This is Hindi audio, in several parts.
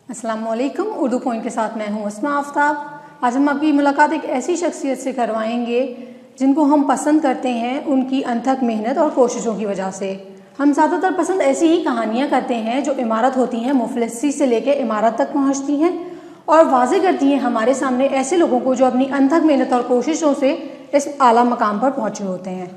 अस्सलामुअलैकुम। उर्दू पॉइंट के साथ मैं हूँ अस्मा आफ्ताब। आज हम आपकी मुलाकात एक ऐसी शख्सियत से करवाएंगे जिनको हम पसंद करते हैं उनकी अनथक मेहनत और कोशिशों की वजह से। हम ज़्यादातर पसंद ऐसी ही कहानियाँ करते हैं जो इमारत होती हैं, मुफलिसी से लेकर इमारत तक पहुँचती हैं और वाज़े करती हैं हमारे सामने ऐसे लोगों को जो अपनी अनथक मेहनत और कोशिशों से इस आला मकाम पर पहुँचे होते हैं।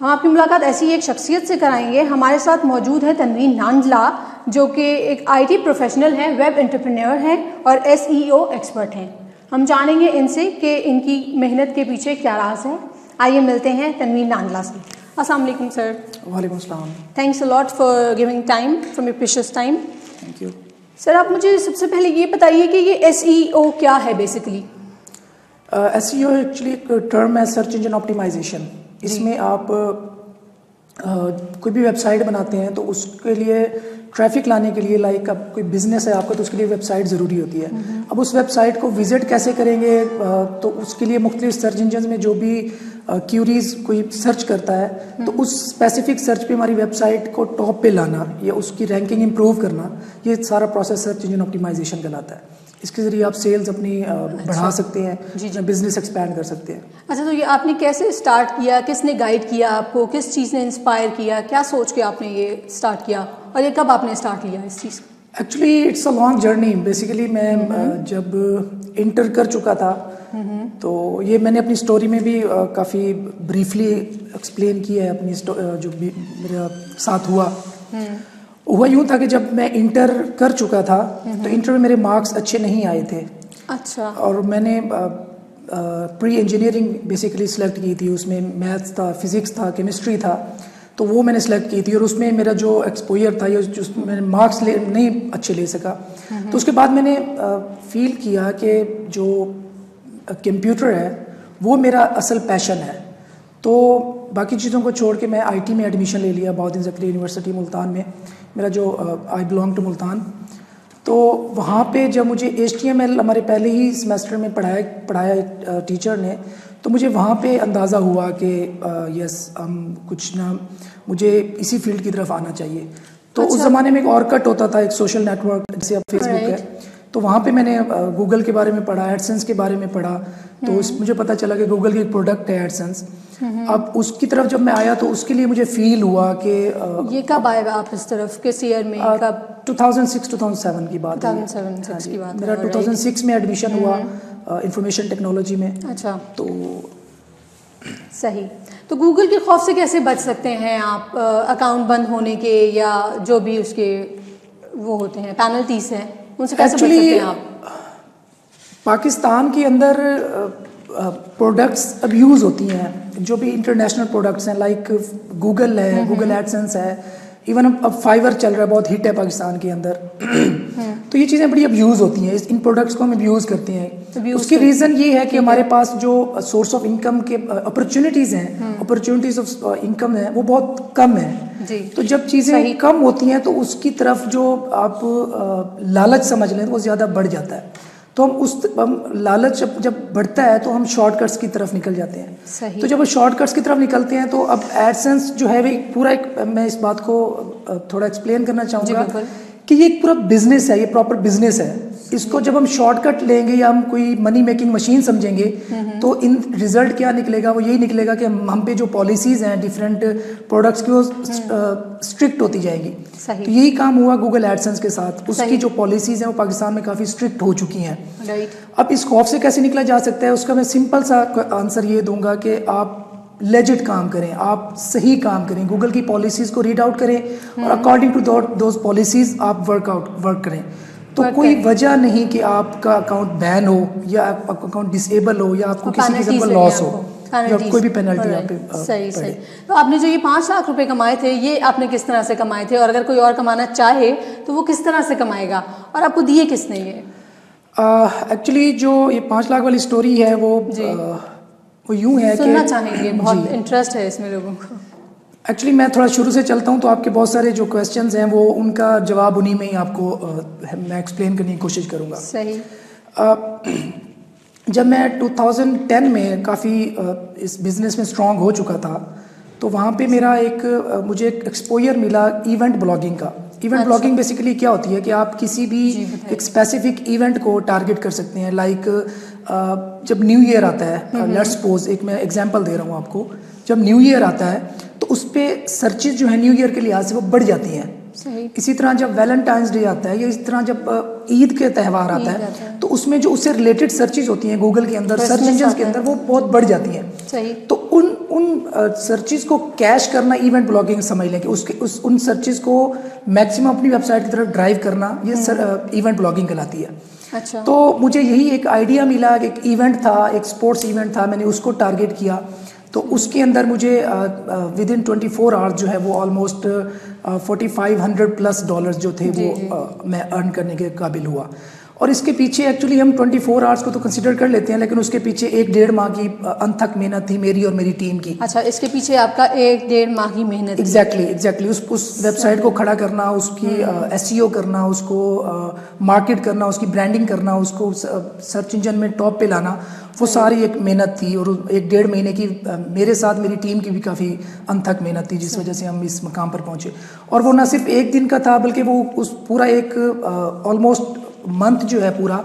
हम आपकी मुलाकात ऐसी एक शख्सियत से कराएंगे। हमारे साथ मौजूद है तनवीन नांदला, जो कि एक IT प्रोफेशनल हैं, वेब एंटरप्रेन्योर हैं और SEO एक्सपर्ट हैं। हम जानेंगे इनसे कि इनकी मेहनत के पीछे क्या राज है। आइए मिलते हैं तनवीन नांदला से। अस्सलाम वालेकुम सर। वालेकुम सलाम। Thanks a lot for giving time from your precious time. Thank you sir, आप मुझे सबसे पहले ये बताइए कि ये SEO क्या है बेसिकली। SEO एक्चुअली एक टर्म है, सर्च इंजन ऑप्टिमाइजेशन। इसमें आप कोई भी वेबसाइट बनाते हैं तो उसके लिए ट्रैफिक लाने के लिए, लाइक अब कोई बिजनेस है आपका तो उसके लिए वेबसाइट ज़रूरी होती है। अब उस वेबसाइट को विजिट कैसे करेंगे, तो उसके लिए मुख्तलिफ सर्च इंजन में जो भी क्यूरीज कोई सर्च करता है तो उस स्पेसिफिक सर्च पे हमारी वेबसाइट को टॉप पे लाना या उसकी रैंकिंग इम्प्रूव करना, ये सारा प्रोसेस सर्च इंजन ऑप्टिमाइजेशन कहलाता है। इसके ज़रिए आप सेल्स अपनी बढ़ा सकते हैं, अपना बिजनेस एक्सपैंड कर सकते हैं। अच्छा, तो ये आपने कैसे स्टार्ट किया, किसने गाइड किया आपको, किस चीज़ ने इंस्पायर किया, क्या सोच के आपने ये स्टार्ट किया और ये कब आपने स्टार्ट किया इस चीज़ को? Actually it's a long journey. Basically मैं जब इंटर कर चुका था तो ये मैंने अपनी स्टोरी में भी काफ़ी ब्रीफली एक्सप्लेन किया है। अपनी जो भी मेरा साथ हुआ यूँ था कि जब मैं इंटर कर चुका था तो इंटर में मेरे मार्क्स अच्छे नहीं आए थे। अच्छा। और मैंने प्री इंजीनियरिंग बेसिकली सिलेक्ट की थी। उसमें मैथ्स था, फिज़िक्स था, केमिस्ट्री था, तो वो मैंने सेलेक्ट की थी और उसमें मेरा जो एक्सपोजर था, जो मैंने मार्क्स नहीं अच्छे ले सका। तो उसके बाद मैंने फील किया कि जो कंप्यूटर है वो मेरा असल पैशन है। तो बाकी चीज़ों को छोड़ के मैं IT में एडमिशन ले लिया, बहाउद्दीन ज़करिया यूनिवर्सिटी मुल्तान में। मेरा जो आई बिलोंग टू मुल्तान। तो वहाँ पे जब मुझे HTML हमारे पहले ही सेमेस्टर में पढ़ाया टीचर ने, तो मुझे वहाँ पे अंदाज़ा हुआ कि यस मुझे इसी फील्ड की तरफ आना चाहिए। तो उस ज़माने में एक ऑर्कुट होता था, एक सोशल नेटवर्क जैसे अब फेसबुक है। तो वहाँ पे मैंने गूगल के बारे में पढ़ा, एडसेंस के बारे में पढ़ा। तो मुझे पता चला कि गूगल की एक प्रोडक्ट है एडसेंस। अब उसकी तरफ जब मैं आया तो उसके लिए मुझे फील हुआ कि ये कब आएगा आप इस तरफ, किस ईयर में, कब? 2006-2007 की बात है। 2007 की बात। मेरा 2006 में एडमिशन हुआ इंफॉर्मेशन टेक्नोलॉजी में। अच्छा, तो सही। तो गूगल के खौफ से कैसे बच सकते हैं आप, अकाउंट बंद होने के या जो भी उसके वो होते हैं पेनल्टीज हैं, उनसे कैसे बच सकते हैं आप? पाकिस्तान के अंदर प्रोडक्ट्स अब्यूज़ होती हैं, जो भी इंटरनेशनल प्रोडक्ट्स हैं, लाइक गूगल है, गूगल एडसेंस है, इवन अब फाइवर चल रहा है, बहुत हिट है पाकिस्तान के अंदर। तो ये चीज़ें बड़ी अब्यूज़ होती हैं, इन प्रोडक्ट्स को हम अब्यूज़ करते हैं। उसकी रीज़न ये है कि हमारे पास जो सोर्स ऑफ इनकम के अपॉर्चुनिटीज़ हैं, अपॉर्चुनिटीज़ ऑफ इनकम है वो बहुत कम है। तो जब चीज़ें कम होती हैं तो उसकी तरफ जो आप लालच समझ लें वो ज़्यादा बढ़ जाता है। तो हम लालच जब बढ़ता है तो हम शॉर्टकट्स की तरफ निकल जाते हैं। तो जब शॉर्टकट्स की तरफ निकलते हैं तो अब एडसेंस जो है मैं इस बात को थोड़ा एक्सप्लेन करना चाहूँगा कि ये एक पूरा बिजनेस है, ये प्रॉपर बिजनेस है। इसको जब हम शॉर्टकट लेंगे या हम कोई मनी मेकिंग मशीन समझेंगे तो इन रिजल्ट क्या निकलेगा, वो यही निकलेगा कि हम पे जो पॉलिसीज़ हैं डिफरेंट प्रोडक्ट्स की वो स्ट्रिक्ट होती जाएगी। तो यही काम हुआ गूगल एडसेंस के साथ। उसकी जो पॉलिसीज़ हैं वो पाकिस्तान में काफ़ी स्ट्रिक्ट हो चुकी हैं। अब इस खौफ से कैसे निकला जा सकता है, उसका मैं सिंपल सा आंसर ये दूंगा कि आप लेजिट काम करें, आप सही काम करें, गूगल की पॉलिसीज़ को रीड आउट करें और अकॉर्डिंग टू दोज पॉलिसीज़ आप वर्क करें। तो कोई वजह नहीं कि आपका अकाउंट बैन हो या आपका अकाउंट डिसेबल हो या आपको किसी किस्म का लॉस हो या कोई भी पेनल्टी आप पे सही। तो आपने जो ये 5 लाख रुपए कमाए थे, ये आपने किस तरह से कमाए थे, और अगर कोई और कमाना चाहे तो वो किस तरह से कमाएगा, और आपको दिए किसने ये? एक्चुअली जो ये 5 लाख वाली स्टोरी है वो यूँ है कि सुनना चाहेंगे, बहुत इंटरेस्ट है इसमें लोगों को। एक्चुअली मैं थोड़ा शुरू से चलता हूँ तो आपके बहुत सारे जो क्वेश्चंस हैं वो उनका जवाब उन्हीं में ही आपको मैं एक्सप्लेन करने की कोशिश करूँगा। सही। जब मैं 2010 में काफ़ी इस बिज़नेस में स्ट्रॉन्ग हो चुका था तो वहाँ पे मेरा मुझे एक एक्सपोजर मिला इवेंट ब्लॉगिंग का। इवेंट ब्लॉगिंग बेसिकली क्या होती है कि आप किसी भी एक स्पेसिफिक इवेंट को टारगेट कर सकते हैं। लाइक जब न्यू ईयर आता है, लेट्स सपोज एक मैं एग्जांपल दे रहा हूँ आपको, जब न्यू ईयर आता है तो उस पर सर्चेज जो है न्यू ईयर के लिहाज से वो बढ़ जाती हैं। इसी तरह जब वैलेंटाइंस डे आता है या इस तरह जब ईद के त्यौहार आता है तो उसमें जो उससे रिलेटेड सर्चेज होती हैं गूगल के अंदर, सर्च इंजन के अंदर, वो बहुत बढ़ जाती हैं। तो उन सर्चेज को कैश करना इवेंट ब्लॉगिंग समझ लें कि उन सर्चेज को मैक्सिमम अपनी वेबसाइट की तरफ ड्राइव करना, ये इवेंट ब्लॉगिग कहलाती है। अच्छा। तो मुझे यही एक आइडिया मिला कि एक इवेंट था, एक स्पोर्ट्स इवेंट था, मैंने उसको टारगेट किया। तो उसके अंदर मुझे विद इन 24 आवर्स जो है वो ऑलमोस्ट $4,500+ जो थे वो मैं अर्न करने के काबिल हुआ। और इसके पीछे एक्चुअली हम 24 आवर्स को तो कंसिडर कर लेते हैं, लेकिन उसके पीछे 1-1.5 माह की अनथक मेहनत थी मेरी और मेरी टीम की। अच्छा, इसके पीछे आपका 1-1.5 माह की मेहनत? एग्जैक्टली उस वेबसाइट को खड़ा करना, उसकी SEO करना, उसको मार्केट करना, उसकी ब्रांडिंग करना, उसको सर्च इंजन में टॉप पे लाना, वो सारी एक मेहनत थी। और 1-1.5 महीने की मेरे साथ मेरी टीम की भी काफ़ी अनथक मेहनत थी, जिस वजह से हम इस मकाम पर पहुँचे। और वो ना सिर्फ एक दिन का था, बल्कि वो उस पूरा एक ऑलमोस्ट मंथ जो है पूरा,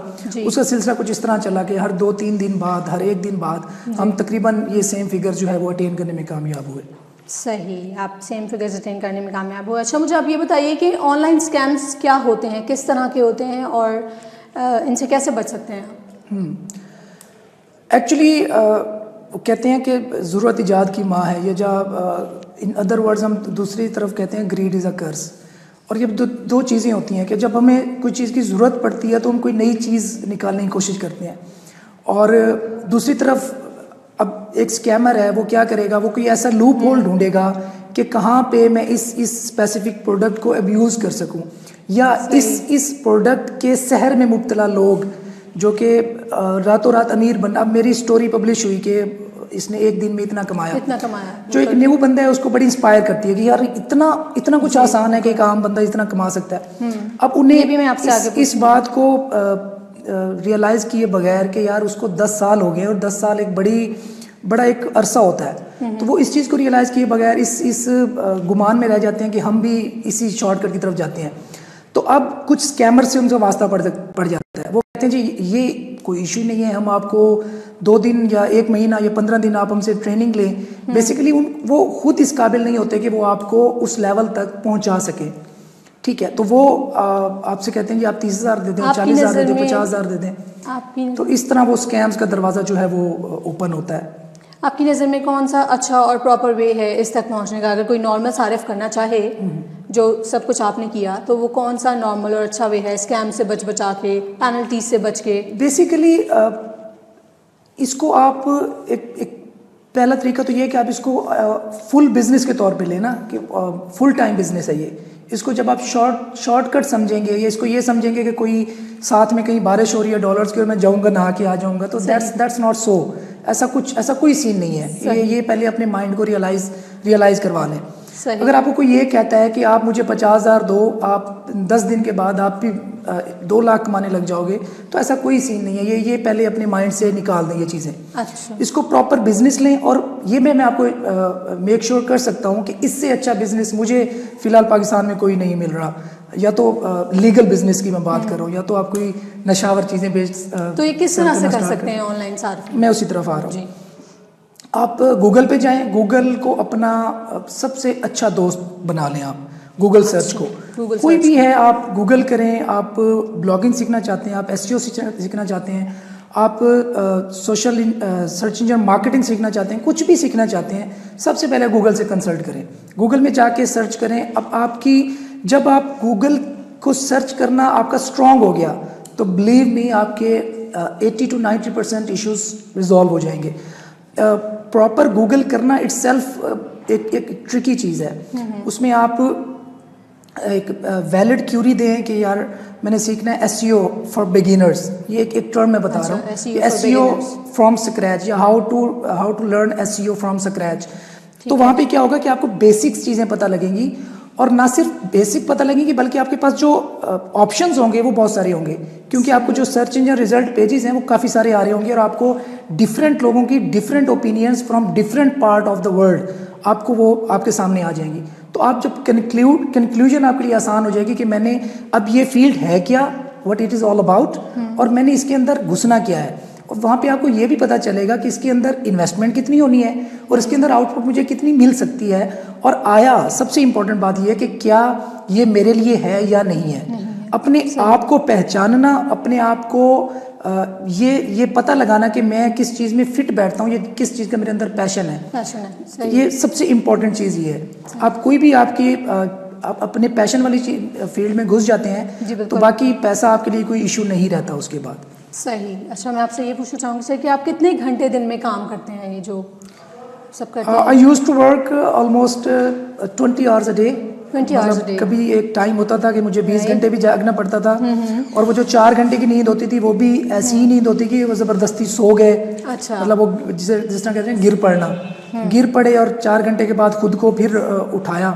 उसका सिलसिला कुछ इस तरह चला कि हर 2-3 दिन बाद, हर एक दिन बाद हम तकरीबन ये सेम फिगर जो है वो अटेन करने में कामयाब हुए। सही, आप सेम फिगर्स अटेन करने में कामयाब हुए। अच्छा, मुझे आप ये बताइए कि ऑनलाइन स्कैम्स क्या होते हैं, किस तरह के होते हैं और इनसे कैसे बच सकते हैं? एक्चुअली कहते हैं कि ज़रूरत इजाद की माँ है, ये जब इन अदर वर्ड्स हम दूसरी तरफ कहते हैं ग्रीड इज़ अ कर्स। और ये दो चीज़ें होती हैं कि जब हमें कोई चीज़ की ज़रूरत पड़ती है तो हम कोई नई चीज़ निकालने की कोशिश करते हैं, और दूसरी तरफ अब एक स्कैमर है, वो क्या करेगा, वो कोई ऐसा लूप होल ढूंढेगा कि कहाँ पे मैं इस स्पेसिफिक प्रोडक्ट को अब्यूज़ कर सकूं, या इस प्रोडक्ट के सहर में मुब्तला लोग जो कि रातों रात अमीर बन। अब मेरी स्टोरी पब्लिश हुई कि इसने एक दिन में इतना कमाया, जो एक न्यू बंदा है उसको बड़ी इंस्पायर करती है कि यार इतना कुछ आसान है कि एक आम बंदा इतना कमा सकता है। अब उन्हें इस बात को रियलाइज़ किए बगैर कि यार उसको 10 साल हो गए, और 10 साल एक बड़ा एक अरसा होता है, तो वो इस चीज़ को रियलाइज़ किए बगैर इस गुमान में रह जाते हैं कि हम भी इसी शॉर्टकट की तरफ जाते हैं। तो अब कुछ स्कैमर से उनका वास्ता पड़ जाता है। वो कहते हैं जी ये कोई इशू नहीं है, हम आपको 2 दिन या 1 महीना या 15 दिन आप हमसे ट्रेनिंग लें। बेसिकली वो खुद इस काबिल नहीं होते कि वो आपको उस लेवल तक पहुंचा सके। ठीक है, तो वो आपसे कहते हैं कि आप 30,000 दे दें, 40,000 दे दें, 50,000 दे दें। तो इस तरह वो स्कैम्स का दरवाज़ा जो है वो ओपन होता है। आपकी नज़र में कौन सा अच्छा और प्रॉपर वे है इस तक पहुंचने का? अगर कोई नॉर्मल सारिफ करना चाहे जो सब कुछ आपने किया, तो वो कौन सा नॉर्मल और अच्छा वे है स्कैम से बचा के, पेनल्टी से बच के? बेसिकली इसको आप एक पहला तरीका तो ये है कि आप इसको फुल बिजनेस के तौर पे लेना कि फुल टाइम बिजनेस है ये। इसको जब आप शॉर्टकट समझेंगे या इसको ये समझेंगे कि कोई साथ में कहीं बारिश हो रही है डॉलर्स की और मैं जाऊंगा नहा के आ जाऊंगा, तो दैट्स नॉट सो। ऐसा कोई सीन नहीं है। ये पहले अपने माइंड को रियलाइज करवा लें। अगर आपको कोई ये कहता है कि आप मुझे 50,000 दो, आप 10 दिन के बाद आप भी 2 लाख कमाने लग जाओगे, तो ऐसा कोई सीन नहीं है। ये पहले अपने माइंड से निकाल दें ये चीज़ें। अच्छा। इसको प्रॉपर बिजनेस लें, और ये मैं आपको मेक श्योर कर सकता हूँ कि इससे अच्छा बिजनेस मुझे फ़िलहाल पाकिस्तान में कोई नहीं मिल रहा। या तो लीगल बिजनेस की मैं बात कर रहा हूँ, या तो आप कोई नशावर चीज़ें बेच। तो ये किस तरह से कर सकते हैं ऑनलाइन सार्फ? मैं उसी तरफ आ रहा हूँ। आप गूगल पे जाएं, गूगल को अपना सबसे अच्छा दोस्त बना लें। आप गूगल सर्च को कोई भी है, आप गूगल करें। आप ब्लॉगिंग सीखना चाहते हैं, आप SEO सीखना चाहते हैं, आप सोशल सर्च इंजन मार्केटिंग सीखना चाहते हैं, कुछ भी सीखना चाहते हैं, सबसे पहले गूगल से कंसल्ट करें। गूगल में जाके सर्च करें। अब जब आप गूगल को सर्च करना आपका स्ट्रॉन्ग हो गया, तो बिलीव मी आपके 80 to 90% इश्यूज रिजॉल्व हो जाएंगे। प्रॉपर गूगल करना इट्सेल्फ एक ट्रिकी चीज़ है। उसमें आप एक वैलिड क्यूरी दें कि यार मैंने सीखना है SEO फॉर बिगिनर्स। ये एक टर्म मैं बता रहा हूँ, SEO फ्रॉम स्क्रैच, या how to learn SEO from scratch. तो वहाँ पे क्या होगा कि आपको बेसिक्स चीज़ें पता लगेंगी, और ना सिर्फ बेसिक पता लगेंगी बल्कि आपके पास जो ऑप्शंस होंगे वो बहुत सारे होंगे, क्योंकि आपको जो सर्च इंजन रिजल्ट पेजेस हैं वो काफ़ी सारे आ रहे होंगे, और आपको डिफरेंट लोगों की different opinions from different part of the world आपको वो आपके सामने आ जाएंगी। तो आप जब कंक्लूजन आपके लिए आसान हो जाएगी कि मैंने अब ये फील्ड है क्या, what it is all about, और मैंने इसके अंदर घुसना क्या है। और वहाँ पे आपको ये भी पता चलेगा कि इसके अंदर इन्वेस्टमेंट कितनी होनी है और इसके अंदर आउटपुट मुझे कितनी मिल सकती है, और आया सबसे इम्पोर्टेंट बात ये है कि क्या ये मेरे लिए है या नहीं है। अपने आप को पहचानना, अपने आप को ये पता लगाना कि मैं किस चीज़ में फिट बैठता हूँ, ये किस चीज़ का मेरे अंदर पैशन है, ये सबसे इम्पोर्टेंट चीज़ ये है। आप कोई भी आपकी आप अपने पैशन वाली फील्ड में घुस जाते हैं तो बाकी पैसा आपके लिए कोई इशू नहीं रहता उसके बाद। सही। अच्छा, मैं आपसे ये पूछना चाहूँगी सर कि आप कितने घंटे दिन में काम करते हैं, ये जो सब करते हैं? I used to work almost 20 hours a day. 20 hours a day. कभी एक टाइम होता था कि मुझे 20 घंटे भी जागना पड़ता था, और वो जो 4 घंटे की नींद होती थी वो भी ऐसी ही नींद होती कि वो ज़बरदस्ती सो गए। अच्छा। मतलब वो जिस तरह कहते हैं गिर पड़ना, गिर पड़े और 4 घंटे के बाद खुद को फिर उठाया,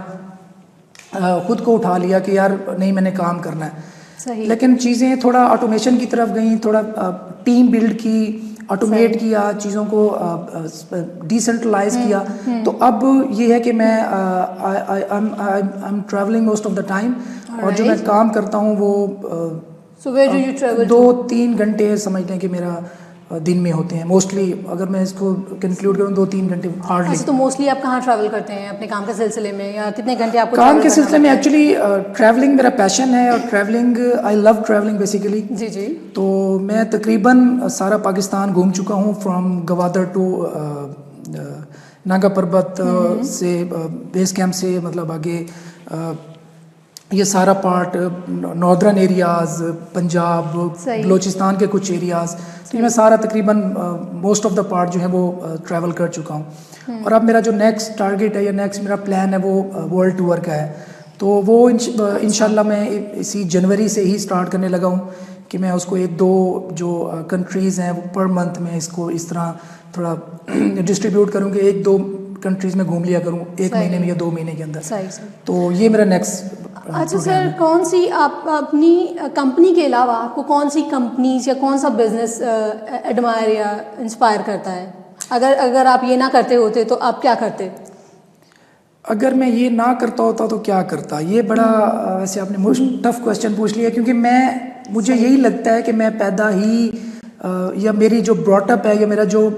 खुद को उठा लिया कि यार नहीं, मैंने काम करना है। सही। लेकिन चीज़ें थोड़ा ऑटोमेशन की तरफ गई, थोड़ा टीम बिल्ड की, ऑटोमेट किया, चीज़ों को डिसेंट्रलाइज किया। तो अब ये है कि मैं I am travelling most of the time, और जो मैं काम करता हूँ वो 2-3 घंटे समझ लें कि मेरा दिन में होते हैं मोस्टली। अगर मैं इसको कंक्लूड करूँ 2-3 घंटे हार्डली। अच्छा, तो मोस्टली आप कहाँ ट्रैवल करते हैं अपने काम के सिलसिले में, या कितने घंटे आपको काम के सिलसिले में? एक्चुअली ट्रैवलिंग मेरा पैशन है, और travelling I love travelling basically. जी जी। तो मैं तकरीबन सारा पाकिस्तान घूम चुका हूँ, फ्रॉम गवादर टू नागा पर्वत से बेस कैंप से, मतलब आगे ये सारा part, northern areas, Punjab, Balochistan के कुछ एरियाज़, तो मैं सारा तकरीबन मोस्ट ऑफ द पार्ट जो है वो ट्रैवल कर चुका हूँ। और अब मेरा जो नेक्स्ट टारगेट है या नेक्स्ट मेरा प्लान है वो वर्ल्ड टूर का है। तो वो इंशाल्लाह मैं इसी जनवरी से ही स्टार्ट करने लगा हूँ कि मैं उसको 1-2 जो कंट्रीज़ हैं पर मंथ में इसको इस तरह थोड़ा डिस्ट्रीब्यूट करूँ कि 1-2 कंट्रीज़ में घूम लिया करूँ 1 महीने में या 2 महीने के अंदर। सही। तो ये मेरा नेक्स्ट। अच्छा सर, कौन सी आप अपनी कंपनी के अलावा आपको कौन सी कंपनीज या कौन सा बिजनेस एडमायर या इंस्पायर करता है? अगर आप ये ना करते होते तो आप क्या करते? अगर मैं ये ना करता होता तो क्या करता, ये बड़ा वैसे आपने मोस्ट टफ क्वेश्चन पूछ लिया, क्योंकि मुझे यही लगता है कि मैं पैदा ही या मेरी जो ब्रॉटअप है या मेरा जो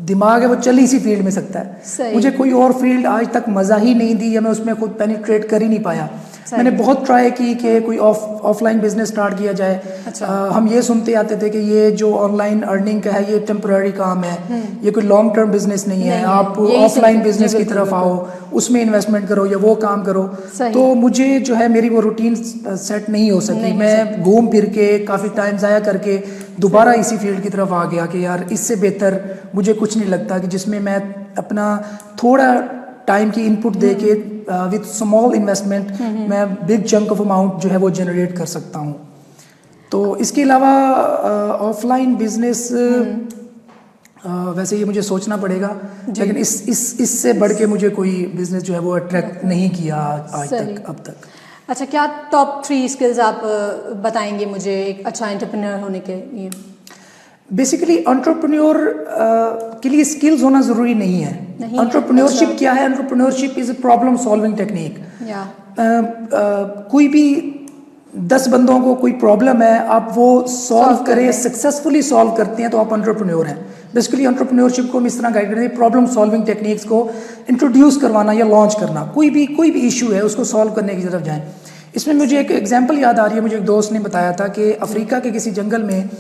दिमाग है वो चल इसी फील्ड में सकता है। मुझे कोई और फील्ड आज तक मज़ा ही नहीं दी, या मैं उसमें खुद पेनिट्रेट कर ही नहीं पाया। मैंने बहुत ट्राई की कि कोई ऑफलाइन बिजनेस स्टार्ट किया जाए। अच्छा। हम ये सुनते आते थे कि ये जो ऑनलाइन अर्निंग का है ये टेम्पररी काम है, ये कोई लॉन्ग टर्म बिजनेस नहीं है, आप ऑफलाइन बिजनेस की तरफ आओ, उसमें इन्वेस्टमेंट करो या वो काम करो। तो मुझे जो है मेरी वो रूटीन सेट नहीं हो सकी। मैं घूम फिर के काफ़ी टाइम ज़ाया करके दोबारा इसी फील्ड की तरफ आ गया कि यार इससे बेहतर मुझे कुछ नहीं लगता कि जिसमें मैं अपना थोड़ा टाइम की इनपुट दे के विद स्मॉल इन्वेस्टमेंट मैं बिग चंक ऑफ अमाउंट जो है वो जनरेट कर सकता हूँ। तो इसके अलावा ऑफलाइन बिजनेस वैसे ये मुझे सोचना पड़ेगा, लेकिन इससे बढ़ के मुझे कोई बिजनेस जो है वो अट्रैक्ट नहीं किया आज तक अब तक। अच्छा, क्या टॉप 3 स्किल्स आप बताएंगे मुझे एक अच्छा एंटरप्रेन्योर होने के लिए? बेसिकली एंटरप्रेन्योर के लिए स्किल्स होना ज़रूरी नहीं है। एंटरप्रेन्योरशिप क्या है? Entrepreneurship is a problem solving technique. कोई भी 10 बंदों को कोई प्रॉब्लम है, आप वो सॉल्व करें, सक्सेसफुली सॉल्व करते हैं तो आप एंटरप्रेन्योर हैं। बेसिकली एंटरप्रेन्योरशिप को हम इस तरह गाइड करते हैं, प्रॉब्लम सॉल्विंग टेक्निक्स को इंट्रोड्यूस करवाना या लॉन्च करना। कोई भी इशू है उसको सॉल्व करने की तरफ जाएं। इसमें मुझे एक एग्जांपल याद आ रही है, मुझे एक दोस्त ने बताया था कि अफ्रीका के किसी जंगल में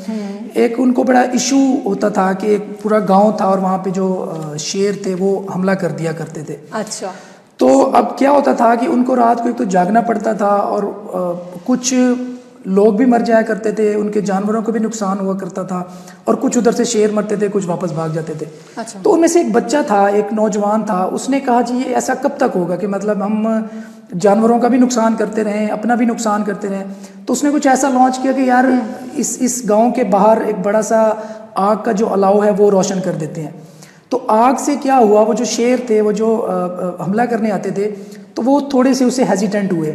एक उनको बड़ा इशू होता था कि एक पूरा गांव था और वहाँ पे जो शेर थे वो हमला कर दिया करते थे। अच्छा। तो अब क्या होता था कि उनको रात को एक तो जागना पड़ता था, और कुछ लोग भी मर जाया करते थे, उनके जानवरों को भी नुकसान हुआ करता था, और कुछ उधर से शेर मरते थे, कुछ वापस भाग जाते थे। अच्छा। तो उनमें से एक बच्चा था, एक नौजवान था, उसने कहा जी ये ऐसा कब तक होगा कि मतलब हम जानवरों का भी नुकसान करते रहें, अपना भी नुकसान करते रहें। तो उसने कुछ ऐसा लॉन्च किया कि यार इस गांव के बाहर एक बड़ा सा आग का जो अलाव है वो रोशन कर देते हैं। तो आग से क्या हुआ, वो जो शेर थे वो जो हमला करने आते थे तो वो थोड़े से उससे हेजिटेंट हुए।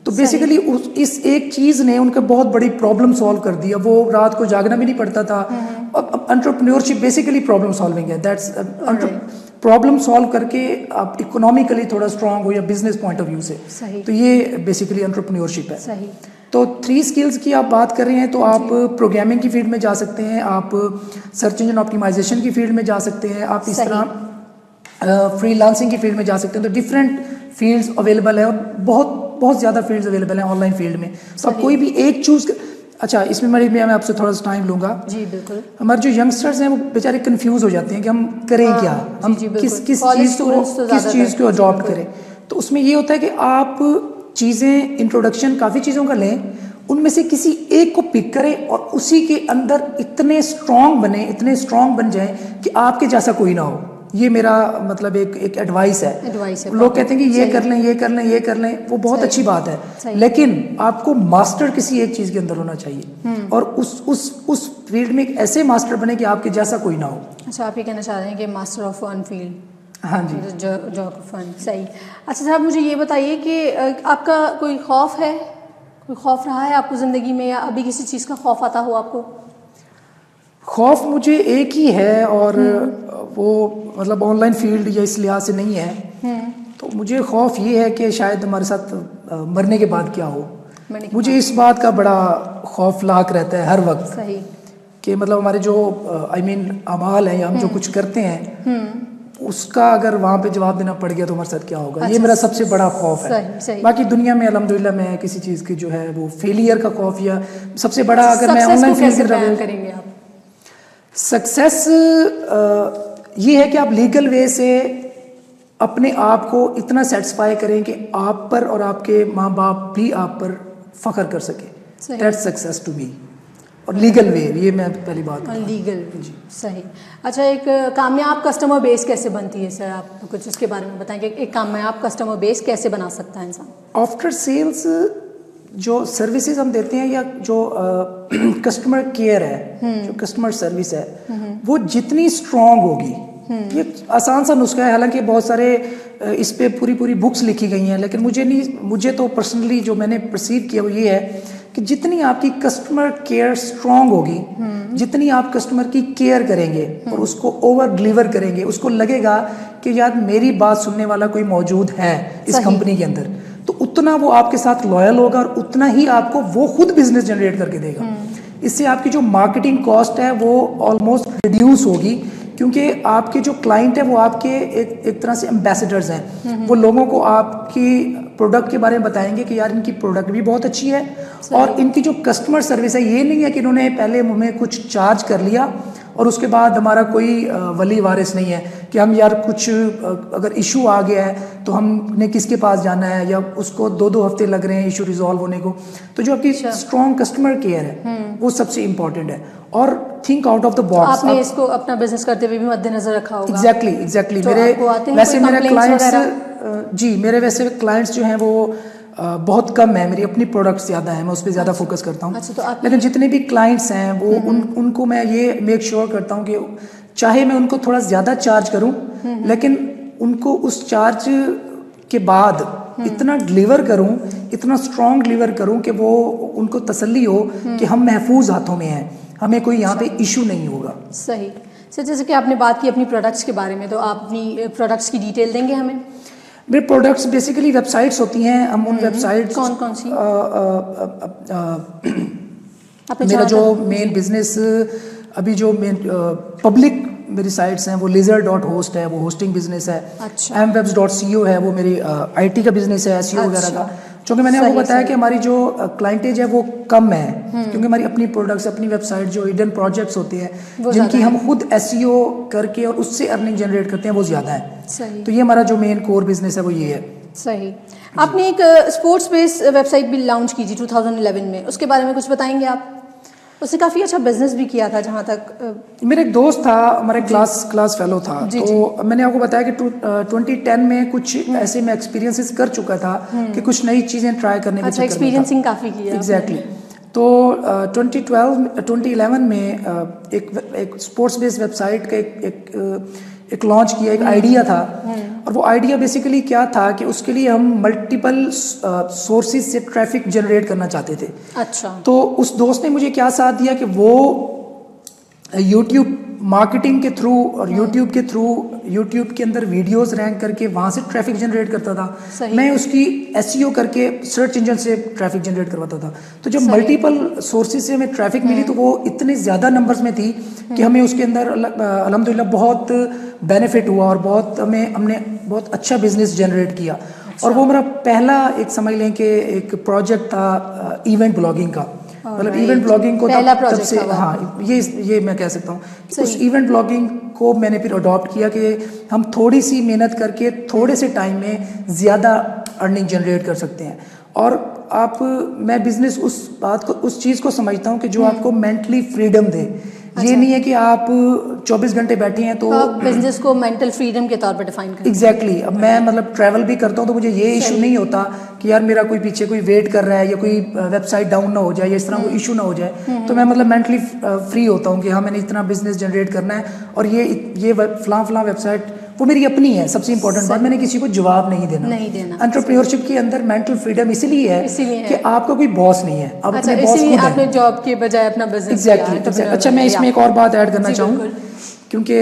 तो बेसिकली इस एक चीज़ ने उनका बहुत बड़ी प्रॉब्लम सॉल्व कर दिया। वो रात को जागना भी नहीं पड़ता था। अब एंटरप्रेन्योरशिप बेसिकली प्रॉब्लम सॉल्विंग है। दैट्स प्रॉब्लम सॉल्व करके आप इकोनॉमिकली थोड़ा स्ट्रांग हो या बिजनेस पॉइंट ऑफ व्यू से। सही। तो ये बेसिकली एंटरप्रेन्योरशिप है। सही। तो 3 स्किल्स की आप बात कर रहे हैं तो आप प्रोग्रामिंग की फील्ड में जा सकते हैं, आप सर्च इंजन ऑप्टिमाइजेशन की फील्ड में जा सकते हैं, आप इस तरह फ्रीलांसिंग की फील्ड में जा सकते हैं। तो डिफरेंट फील्ड्स अवेलेबल है और बहुत ज़्यादा फील्ड्स अवेलेबल हैं ऑनलाइन फील्ड में। तो आप कोई भी एक चूज़ अच्छा, इसमें मैं आपसे थोड़ा सा टाइम लूँगा। जी बिल्कुल। हमारे जो यंगस्टर्स हैं वो बेचारे कंफ्यूज हो जाते हैं कि हम करें क्या, हम किस चीज़ को अडॉप्ट करें। तो उसमें ये होता है कि आप चीज़ें इंट्रोडक्शन काफ़ी चीज़ों का लें, उनमें से किसी एक को पिक करें और उसी के अंदर इतने स्ट्रांग बन जाएं कि आपके जैसा कोई ना हो। ये मेरा मतलब एक एडवाइस है। लोग कहते हैं कि ये कर लें, वो बहुत अच्छी बात है, लेकिन आपको मास्टर किसी एक चीज़ के अंदर होना चाहिए और उस फील्ड में एक ऐसे मास्टर बने कि आपके जैसा कोई ना हो। अच्छा, आप ये कहना चाह रहे हैं कि मास्टर ऑफ वन फील्ड। हाँ जी, जॉब फन। सही। अच्छा साहब, मुझे ये बताइए कि आपका कोई खौफ है, कोई खौफ रहा है आपको ज़िंदगी में, या अभी किसी चीज़ का खौफ आता हो आपको? खौफ मुझे एक ही है और वो मतलब ऑनलाइन फील्ड या इस लिहाज से नहीं है। तो मुझे खौफ ये है कि शायद हमारे साथ मरने के बाद क्या हो। मुझे इस बात का बड़ा खौफ लाक रहता है हर वक्त। सही। कि मतलब हमारे जो अमाल हैं या हम जो कुछ करते हैं उसका अगर वहाँ पे जवाब देना पड़ गया तो हमारे साथ क्या होगा। अच्छा, ये मेरा सबसे बड़ा खौफ है। सही। बाकी दुनिया में अल्हम्दुलिल्लाह मैं किसी चीज़ की जो है वो फेलियर का खौफ या सबसे बड़ा अगर मैं ऑनलाइन फील्ड करेंगे आप सक्सेस ये है कि आप लीगल वे से अपने आप को इतना सेटिस्फाई करें कि आप पर और आपके माँ बाप भी आप पर फख्र कर सके। That's success to me. और लीगल वे, ये मैं पहली बात लीगल जी। सही। अच्छा, एक कामयाब कस्टमर बेस कैसे बनती है सर, आप कुछ इसके बारे में बताएं कि एक कामयाब कस्टमर बेस कैसे बना सकता है इंसान? आफ्टर सेल्स जो सर्विसेज हम देते हैं या जो कस्टमर केयर है, जो कस्टमर सर्विस है, वो जितनी स्ट्रॉन्ग होगी, ये आसान सा नुस्खा है, हालांकि बहुत सारे इस पे पूरी बुक्स लिखी गई हैं, लेकिन मुझे तो पर्सनली जो मैंने परसीव किया वो ये है कि जितनी आपकी कस्टमर केयर स्ट्रॉन्ग होगी, जितनी आप कस्टमर की केयर करेंगे और उसको ओवर डिलीवर करेंगे, उसको लगेगा कि यार मेरी बात सुनने वाला कोई मौजूद है इस कंपनी के अंदर, तो उतना वो आपके साथ लॉयल होगा और उतना ही आपको वो खुद बिजनेस जनरेट करके देगा। इससे आपकी जो मार्केटिंग कॉस्ट है वो ऑलमोस्ट रिड्यूस होगी, क्योंकि आपके जो क्लाइंट है वो आपके एक तरह से एम्बेसडर्स हैं। वो लोगों को आपकी प्रोडक्ट के बारे में बताएंगे कि यार इनकी प्रोडक्ट भी बहुत अच्छी है और इनकी जो कस्टमर सर्विस है, ये नहीं है कि इन्होंने पहले हमें कुछ चार्ज कर लिया और उसके बाद हमारा कोई वली वारिस नहीं है कि हम यार कुछ अगर इशू आ गया है तो हमने किसके पास जाना है या उसको 2-2 हफ्ते लग रहे हैं इशू रिजॉल्व होने को। तो जो आपकी स्ट्रॉन्ग कस्टमर केयर है वो सबसे इम्पॉर्टेंट है। और think out of the box. आपने इसको अपना बिजनेस करते हुए भी मद्देनजर रखा होगा। एग्जैक्टली। मेरे वैसे क्लाइंट्स जो हैं वो बहुत कम है, मेरी अपनी प्रोडक्ट्स ज़्यादा है, मैं उस पर ज़्यादा फोकस करता हूँ। अच्छा, तो लेकिन जितने भी क्लाइंट्स हैं वो उनको मैं ये मेक श्योर करता हूँ कि चाहे मैं उनको थोड़ा ज़्यादा चार्ज करूँ, लेकिन उनको उस चार्ज के बाद इतना डिलीवर करूँ, इतना स्ट्रॉन्ग डिलीवर करूँ कि वो उनको तसल्ली हो कि हम महफूज हाथों में हैं, हमें कोई यहाँ पे इशू नहीं होगा। सही। सर, जैसे कि आपने बात की अपनी प्रोडक्ट्स के बारे में, तो आप अपनी प्रोडक्ट्स की डिटेल देंगे हमें? मेरे प्रोडक्ट्स बेसिकली वेबसाइट्स होती हैं, हम उन वेबसाइट्स कौन सी? मेरा जो मेन बिजनेस अभी जो मेन पब्लिक मेरी साइट्स हैं वो lizard.host है, वो होस्टिंग बिजनेस है। अच्छा। mwebs.co है, वो मेरी IT का बिजनेस है, SEO वगैरह का। क्योंकि मैंने आपको बताया कि हमारी जो क्लाइंटेज है वो कम है, क्योंकि हमारी अपनी प्रोडक्ट्स, अपनी वेबसाइट जो हिडन प्रोजेक्ट्स होते हैं जिनकी हम खुद SEO करके और उससे अर्निंग जनरेट करते हैं वो ज़्यादा है। सही। तो ये हमारा जो मेन कोर बिजनेस है वो ये है। सही। आपने एक स्पोर्ट्स बेस्ड वेबसाइट भी लॉन्च की थी 2011 में, उसके बारे में कुछ बताएंगे आप? उससे काफ़ी अच्छा बिजनेस भी किया था जहाँ तक। मेरा एक दोस्त था, हमारे क्लास फेलो था, तो मैंने आपको बताया कि 2010 में कुछ ऐसे मैं एक्सपीरियंसेस कर चुका था कि कुछ नई चीज़ें ट्राई करने के अच्छा, एक्सपीरियंसिंग काफ़ी किया। एग्जैक्टली। तो 2011 में एक स्पोर्ट्स बेस्ड वेबसाइट का एक लॉन्च किया, एक आइडिया था। और वो आइडिया बेसिकली क्या था कि उसके लिए हम मल्टीपल सोर्सेज से ट्रैफिक जनरेट करना चाहते थे। अच्छा। तो उस दोस्त ने मुझे क्या साथ दिया कि वो यूट्यूब मार्केटिंग के थ्रू और यूट्यूब के थ्रू यूट्यूब के अंदर वीडियोस रैंक करके वहाँ से ट्रैफिक जनरेट करता था। मैं उसकी एसईओ करके सर्च इंजन से ट्रैफिक जनरेट करवाता था। तो जब मल्टीपल सोर्सेज से हमें ट्रैफिक मिली तो वो इतने ज़्यादा नंबर्स में थी कि हमें उसके अंदर अल्हम्दुलिल्लाह बहुत बेनिफिट हुआ और बहुत हमने बहुत अच्छा बिजनेस जनरेट किया। और वो मेरा पहला एक समझ लें कि एक प्रोजेक्ट था इवेंट ब्लॉगिंग का। मतलब इवेंट ब्लॉगिंग को तब से हाँ ये मैं कह सकता हूँ उस इवेंट ब्लॉगिंग को मैंने फिर अडॉप्ट किया कि हम थोड़ी सी मेहनत करके थोड़े से टाइम में ज़्यादा अर्निंग जनरेट कर सकते हैं। और मैं बिजनेस उस चीज़ को समझता हूँ कि जो आपको मेंटली फ्रीडम दे। ये नहीं है कि आप 24 घंटे बैठे हैं तो आप बिजनेस को मेंटल फ्रीडम के तौर पर डिफाइन करें। एग्जैक्टली। अब मैं मतलब ट्रैवल भी करता हूँ तो मुझे ये इशू नहीं होता कि यार मेरा कोई पीछे कोई वेट कर रहा है या कोई वेबसाइट डाउन ना हो जाए या इस तरह कोई इशू ना हो जाए। तो मैं मतलब मेंटली फ्री होता हूँ कि हाँ मैंने इतना बिजनेस जनरेट करना है और ये फलां वेबसाइट वो मेरी अपनी है। सबसे इंपॉर्टेंट बात, मैंने किसी को जवाब नहीं देना। एंटरप्रेन्योरशिप के अंदर मेंटल फ्रीडम इसीलिए है कि आपका कोई बॉस नहीं है, आप अपने बॉस खुद हैं। आपने जॉब के बजाय अपना बिजनेस एग्जैक्टली। अच्छा, मैं इसमें एक और बात ऐड करना चाहूँ क्योंकि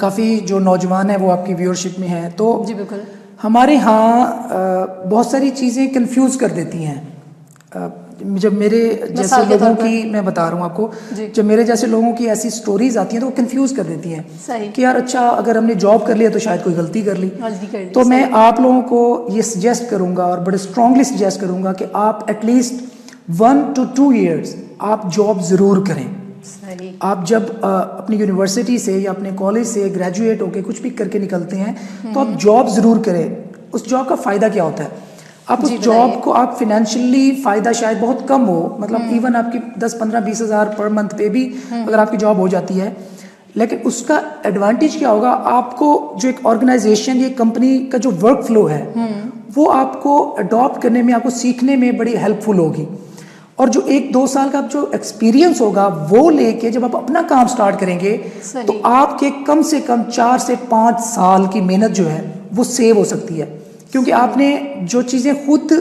काफ़ी जो नौजवान है वो आपकी व्यूअरशिप में है तो जी बिल्कुल हमारे यहाँ बहुत सारी चीज़ें कंफ्यूज कर देती हैं। जब मेरे जैसे लोगों की मैं बता रहा हूँ आपको, जब मेरे जैसे लोगों की ऐसी स्टोरीज आती हैं तो वो कंफ्यूज कर देती हैं कि यार अच्छा अगर हमने जॉब कर लिया तो शायद कोई गलती कर ली। तो मैं आप लोगों को ये सजेस्ट करूँगा और बड़े स्ट्रांगली सजेस्ट करूँगा कि आप एटलीस्ट 1 to 2 years आप जॉब ज़रूर करें। आप जब अपनी यूनिवर्सिटी से या अपने कॉलेज से ग्रेजुएट होकर कुछ भी करके निकलते हैं तो आप जॉब ज़रूर करें। उस जॉब का फ़ायदा क्या होता है, आप उस जॉब को आप फिनेंशियली फ़ायदा शायद बहुत कम हो, मतलब इवन आपकी 10-15-20 हज़ार पर मंथ पे भी अगर आपकी जॉब हो जाती है, लेकिन उसका एडवांटेज क्या होगा, आपको जो एक ऑर्गेनाइजेशन या कंपनी का जो वर्क फ्लो है वो आपको अडॉप्ट करने में, आपको सीखने में बड़ी हेल्पफुल होगी। और जो 1-2 साल का जो एक्सपीरियंस होगा वो लेके जब आप अपना काम स्टार्ट करेंगे तो आपके कम से कम 4 से 5 साल की मेहनत जो है वो सेव हो सकती है, क्योंकि आपने जो चीज़ें खुद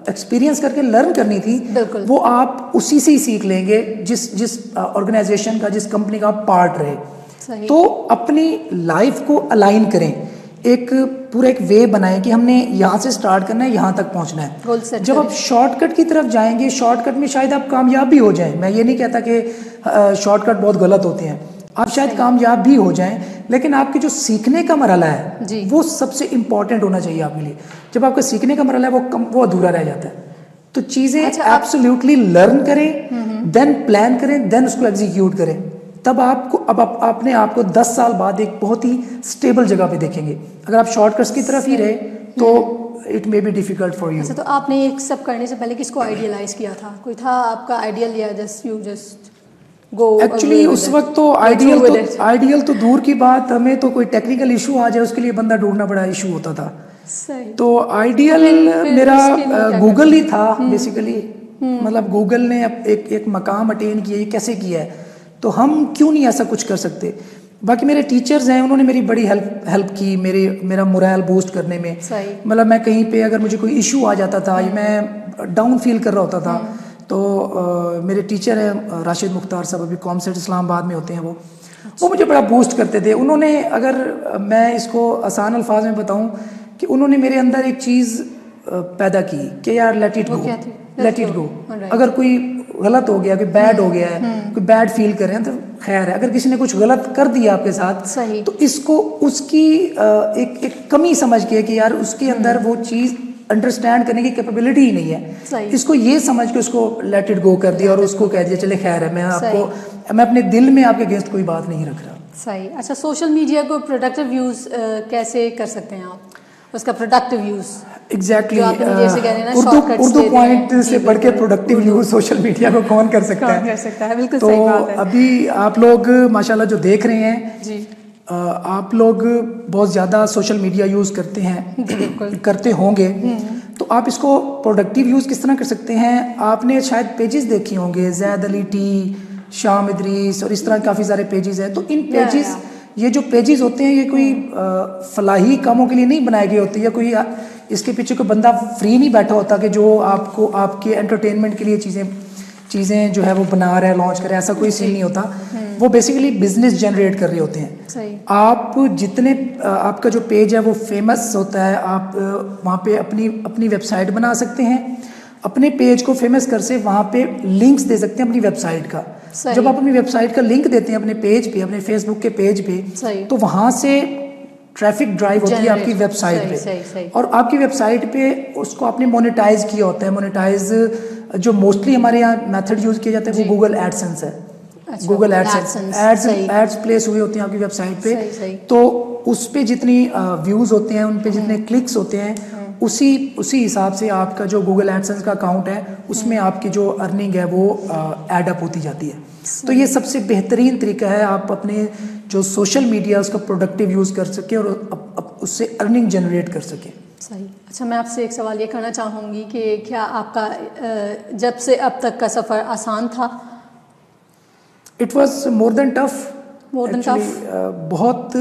एक्सपीरियंस करके लर्न करनी थी वो आप उसी से ही सीख लेंगे जिस ऑर्गेनाइजेशन का, जिस कंपनी का आप पार्ट रहे। तो अपनी लाइफ को अलाइन करें, एक पूरा एक वे बनाएं कि हमने यहाँ से स्टार्ट करना है, यहाँ तक पहुँचना है। जब आप शॉर्टकट की तरफ जाएंगे, शॉर्टकट में शायद आप कामयाब भी हो जाएं। मैं ये नहीं कहता कि शॉर्टकट बहुत गलत होते हैं, आप शायद कामयाब भी हो जाएं, लेकिन आपके जो सीखने का मरहला है वो सबसे इम्पॉर्टेंट होना चाहिए आपके लिए। जब आपका सीखने का मरहला है वो अधूरा रह जाता है। तो चीज़ें एब्सोल्युटली लर्न करें, देन प्लान करें, देन उसको एग्जीक्यूट करें, तब आपको अपने आप को 10 साल बाद एक बहुत ही स्टेबल जगह पे देखेंगे। अगर आप शॉर्टकट्स की तरफ ही रहे तो it may be difficult for you. तो आपने ये सब करने से पहले किसको आइडियलाइज किया था? कोई था आपका आइडियल या जस्ट गो? एक्चुअली उस वक्त तो आइडियल तो दूर की बात, हमें तो कोई टेक्निकल इशू आ जाए उसके लिए बंदा ढूंढना बड़ा इशू होता था। तो आइडियल मेरा गूगल ही था बेसिकली। मतलब गूगल ने एक मकाम अटेन किया, ये कैसे किया है, तो हम क्यों नहीं ऐसा कुछ कर सकते। बाकी मेरे टीचर्स हैं, उन्होंने मेरी बड़ी हेल्प की मेरा मोरल बूस्ट करने में। मतलब मैं कहीं पे अगर मुझे कोई इशू आ जाता था या मैं डाउन फील कर रहा होता था तो मेरे टीचर हैं राशिद मुख्तार साहब, अभी कॉमसेट इस्लामाबाद में होते हैं, वो मुझे बड़ा बूस्ट करते थे। उन्होंने, अगर मैं इसको आसान अल्फाज में बताऊं, कि उन्होंने मेरे अंदर एक चीज़ पैदा की कि यार लेट इट गो। अगर कोई गलत हो गया, कोई बैड हो गया है, कोई बैड फील कर रहे हैं तो खैर है। अगर किसी ने कुछ गलत कर दिया आपके साथ तो इसको उसकी एक कमी समझ के कि यार उसके अंदर वो चीज़ अंडरस्टैंड करने की कैपेबिलिटी ही नहीं है, इसको ये समझ के उसको लेट इट गो कर दिया और उसको कह दिया चले खैर है, मैं अपने दिल में आपके अगेंस्ट कोई बात नहीं रख रहा। सही। अच्छा, सोशल मीडिया को प्रोडक्टिव यूज़ कैसे कर सकते हैं आप, उसका productive use? Exactly Urdu point से बढ़ के प्रोडक्टिव यूज सोशल मीडिया को कौन कर सकता है? बिल्कुल तो सही बात है। अभी आप लोग माशाल्लाह जो देख रहे हैं जी, आप लोग बहुत ज़्यादा सोशल मीडिया यूज़ करते हैं, करते होंगे। तो आप इसको प्रोडक्टिव यूज़ किस तरह कर सकते हैं? आपने शायद पेजेस देखे होंगे, जैद अली टी, शाम इदरीस और इस तरह काफ़ी सारे पेजेस हैं। तो इन पेजेस, ये जो पेजेस होते हैं ये कोई फलाही कामों के लिए नहीं बनाए गए होते, या कोई इसके पीछे कोई बंदा फ्री नहीं बैठा होता कि जो आपको आपके एंटरटेनमेंट के लिए चीज़ें जो है वो बना रहा है, लॉन्च कर रहा है, ऐसा कोई सीन नहीं होता। वो बेसिकली बिजनेस जनरेट कर रहे होते हैं। सही। आप जितने आपका जो पेज है वो फेमस होता है, आप वहाँ पे अपनी वेबसाइट बना सकते हैं, अपने पेज को फेमस कर से वहाँ पे लिंक्स दे सकते हैं अपनी वेबसाइट का। जब आप अपनी वेबसाइट का लिंक देते हैं अपने पेज पे, अपने फेसबुक के पेज पे, तो वहाँ से ट्रैफिक ड्राइव होती है आपकी वेबसाइट पे, और आपकी वेबसाइट पे उसको आपने मोनेटाइज किया होता है। मोनेटाइज जो मोस्टली हमारे यहाँ मेथड यूज किया जाता है वो गूगल एडसेंस है। गूगल एडसेंस एड्स प्लेस हुए होते हैं आपकी वेबसाइट पे, तो उस पे जितनी व्यूज होते हैं, उन पे जितने क्लिक्स होते हैं, उसी हिसाब से आपका जो गूगल एडसेंस का अकाउंट है उसमें आपकी जो अर्निंग है वो एड अप होती जाती है। तो ये सबसे बेहतरीन तरीका है, आप अपने जो सोशल मीडिया उसका प्रोडक्टिव यूज़ कर सके और उससे अर्निंग जनरेट कर सके। सही। अच्छा, मैं आपसे एक सवाल ये करना चाहूँगी कि क्या आपका जब से अब तक का सफ़र आसान था? It was more than tough. बहुत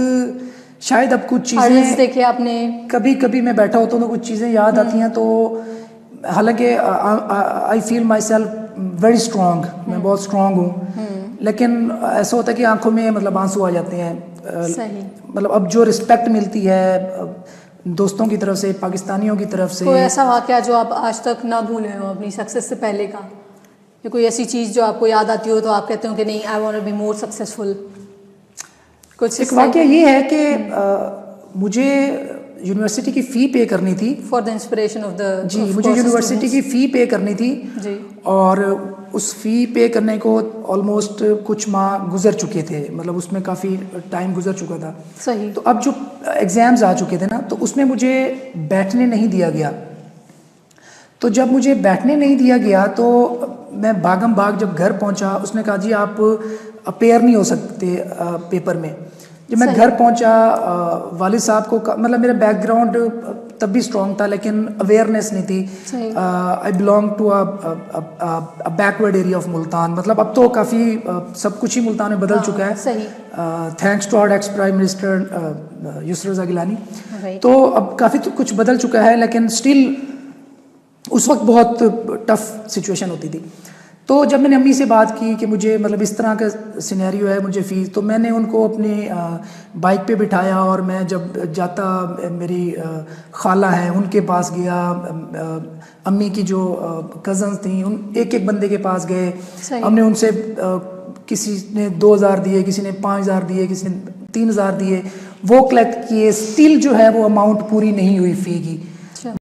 शायद अब कुछ चीज़ें देखे आपने, कभी कभी मैं बैठा होता हूँ तो कुछ चीज़ें याद आती हैं, तो हालांकि I feel my self very strong, मैं बहुत स्ट्रॉन्ग हूँ, लेकिन ऐसा होता है कि आंखों में मतलब आंसू आ जाते हैं। सही। मतलब अब जो रिस्पेक्ट मिलती है दोस्तों की तरफ से, पाकिस्तानियों की तरफ से, कोई ऐसा वाक़या जो आप आज तक ना भूले हो अपनी सक्सेस से पहले का, या कोई ऐसी चीज़ जो आपको याद आती हो तो आप कहते हो कि नहीं, I want to be more successful? कुछ एक वाक़या ये है कि मुझे यूनिवर्सिटी की फ़ी पे करनी थी for the inspiration of the जी, मुझे यूनिवर्सिटी की फ़ी पे करनी थी जी, और उस फ़ी पे करने को ऑलमोस्ट कुछ माह गुजर चुके थे, मतलब उसमें काफ़ी टाइम गुजर चुका था। सही। तो अब जो एग्ज़ाम्स आ चुके थे ना, तो उसमें मुझे बैठने नहीं दिया गया। तो जब मुझे बैठने नहीं दिया गया तो मैं भागम भाग जब घर पहुंचा, उसने कहा जी आप अपेयर नहीं हो सकते पेपर में। जब मैं घर पहुंचा, वालिद साहब को मतलब मेरा बैकग्राउंड तब भी स्ट्रॉन्ग था लेकिन अवेयरनेस नहीं थी। I belong to a backward area of Multan, मतलब अब तो काफ़ी सब कुछ ही मुल्तान में बदल चुका है। सही। Thanks to our ex prime minister Yusuf Raza Gilani. तो अब काफ़ी तो कुछ बदल चुका है, लेकिन स्टिल उस वक्त बहुत टफ सिचुएशन होती थी। तो जब मैंने अम्मी से बात की कि मुझे मतलब इस तरह का सिनेरियो है, मुझे फ़ीस, तो मैंने उनको अपनी बाइक पे बिठाया और मैं जब जाता मेरी खाला हैं उनके पास गया, अम्मी की जो कज़न्स थी उन एक एक बंदे के पास गए। हमने उनसे किसी ने 2000 दिए, किसी ने 5000 दिए, किसी ने 3000 दिए, वो कलेक्ट किए। स्टिल जो है वो अमाउंट पूरी नहीं हुई फ़ी की।